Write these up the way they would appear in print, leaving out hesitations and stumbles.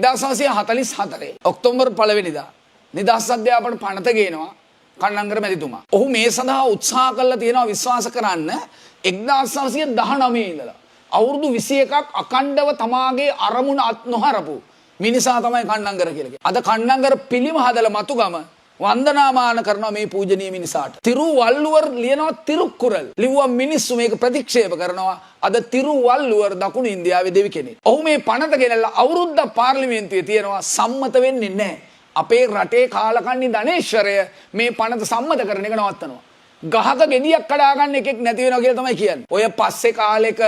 1944 October 1 වෙනිදා නිදහස් අධ්‍යාපන පනත ගේනවා කන්නංගර මැතිතුමා. ඔහු මේ සඳහා උත්සාහ කළා තියෙනවා විශ්වාස කරන්න 1919 ඉඳලා අවුරුදු 21ක් අකණ්ඩව තමාගේ අරමුණ අත් නොහරපු මිනිසා තමයි කන්නංගර කියලා කියන්නේ. අද කන්නංගර පිළිම හදලා මතුගම වන්දනාමාන කරනවා මේ පූජනීය මිනිසාට. තිරුවල්ලුවර් ලියනවා තිරුක්කුරල්. ලිව්වා මිනිස්සු මේක ප්‍රතික්ෂේප කරනවා. අද තිරුවල්ලුවර් දකුණු ඉන්දියාවේ දෙවි කෙනෙක්. ඔහු මේ පනත ගෙනල්ලා අවුරුද්දක් පාර්ලිමේන්තුවේ තියෙනවා සම්මත වෙන්නේ නැහැ. අපේ රටේ කාලකන්ණි ධනේශ්වරය මේ පනත සම්මත කරන එක නවත්තනවා. ගහක ගෙඩියක් කඩා ගන්න එකෙක් නැති වෙනවා කියලා තමයි කියන්නේ. ඔය පස්සේ කාලෙක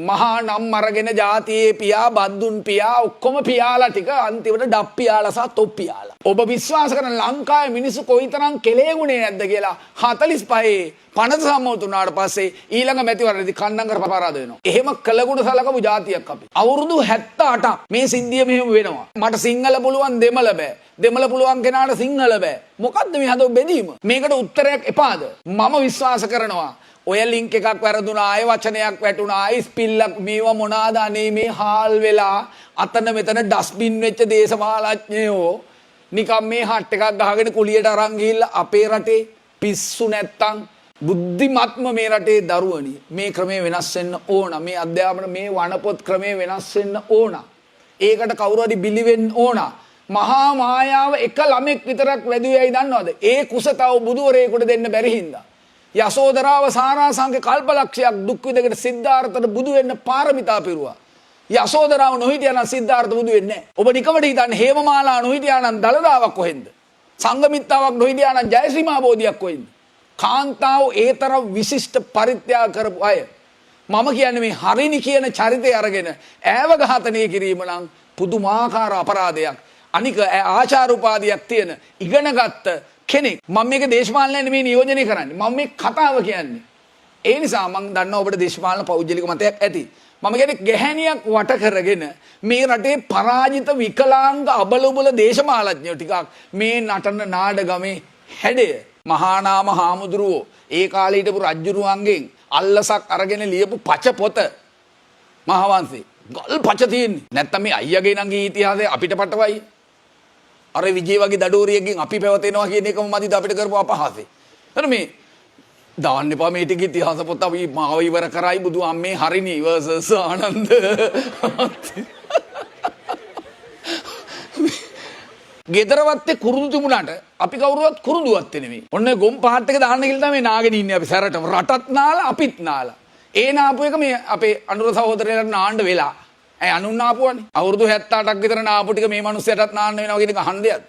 මහා නම් අරගෙන ජාතියේ පියා බද්දුන් පියා ඔක්කොම පියාලා ටික අන්තිමට ඩප් පියාලා සහ තොප් පියාලා. ඔබ විශ්වාස කරන ලංකාවේ මිනිස්සු කොයිතරම් කෙලෙගුණේ නැද්ද කියලා 45 පනත සම්මත වුණාට පස්සේ ඊළඟ මැතිවරණදී කන්නංගර පරාද වෙනවා. එහෙම කළගුණ සලකපු ජාතියක් අපි. අවුරුදු 78ක් මේ සින්දිය මෙහෙම වෙනවා. මට සිංහල පුළුවන් දෙමළ බෑ. දෙමළ පුළුවන් කෙනාට සිංහල බෑ. මොකද්ද මේ හදව බෙදීම? මේකට උත්තරයක් එපාද? මම විශ්වාස කරනවා ඔය ලින්ක් එකක් වැරදුනා, ආය වචනයක් වැටුණා, ආයි ස්පිල්ලක් මේවා මොනවාද අනේ මේ හාල් වෙලා අතන මෙතන ඩස්බින් වෙච්ච දේශපාලඥයෝ නිකම් මේ හට් එකක් ගහගෙන කුලියට අරන් ගිහිල්ලා අපේ රටේ පිස්සු නැත්තම් බුද්ධිමත්ම මේ රටේ දරුවනි මේ ක්‍රමය වෙනස් වෙන්න ඕන. මේ අධ්‍යාපන මේ වනපොත් ක්‍රමය වෙනස් වෙන්න ඕන. ඒකට කවුරු හරි බිලි වෙන්න ඕන. මහා මායාව එක ළමෙක් විතරක් වැදුවේයි දන්නවද? ඒ කුස තව බුදුවරයෙකුට දෙන්න බැරි හින්දා. යසෝදරාව සාරාංශක කල්පලක්ෂයක් දුක් විඳගෙන සිද්ධාර්ථට බුදු වෙන්න පාරමිතා පිරුවා. යසෝදරාව නොහිටියා නම් සිද්ධාර්ථ බුදු වෙන්නේ නැහැ. ඔබ නිකමට හිතන්නේ හේමමාලා නොහිටියා නම් දලදාවක් කොහෙන්ද? සංගමිත්තාවක් නොහිටියා නම් ජයශ්‍රීමා බෝධියක් කොහෙන්ද? කාන්තාව ඒතරම් විශිෂ්ට පරිත්‍යාග කරපු අය. මම කියන්නේ මේ හරිනි කියන චරිතය අරගෙන ඈව ඝාතනය කිරීම නම් පුදුමාකාර අපරාධයක්. අනික ආචාර උපාධියක් තියෙන ඉගෙනගත්ත කෙනෙක්. මම මේක දේශපාලනය නෙමෙයි නියෝජනය කරන්නේ. මම මේ කතාව කියන්නේ. ඒ නිසා මම දන්නවා ඔබට දේශපාලන පෞද්ගලික මතයක් ඇති. මම කියන්නේ ගැහැණියක් වට කරගෙන මේ රටේ පරාජිත විකලාංග අබලුබල දේශපාලඥයෝ ටිකක් මේ නටන නාඩගමේ හැඩය. මහානාම හාමුදුරුවෝ ඒ කාලේ හිටපු රජුරුවන්ගෙන් අල්ලසක් අරගෙන ලියපු පච පොත මහවංශේ. ගල් පච තියෙන්නේ. නැත්තම් මේ අයියාගේ නංගී ඉතිහාසය අපිට පටවයි. අර විජේ වගේ දඩෝරියකින් අපි පැවතෙනවා කියන එකම මදිද අපිට කරපු අපහාසෙ. එතන මේ දාන්න එපා මේ ටික ඉතිහාස පොත අපි මාව ඉවර කරයි බුදු අම්මේ හරිනි versus ආනන්ද. ගෙදරවත්තේ කුරුදු තිබුණාට අපි කවුරුවත් කුරුදුවත් නෙමෙයි. ඔන්න ගොම් පහත් එක දාන්න කියලා තමයි නාගෙන ඉන්නේ අපි සැරටම. රටත් නාලා අපිත් නාලා. ඒ නාපු එක මේ අපේ අනුර සහෝදරයන්ට නාන්න වෙලා. අනුන් නාපුවනේ. අවුරුදු 78ක් විතර නාපු ටික මේ මිනිස්සයාටත් නාන්න වෙනවා කියන එක අහන්න දෙයක්.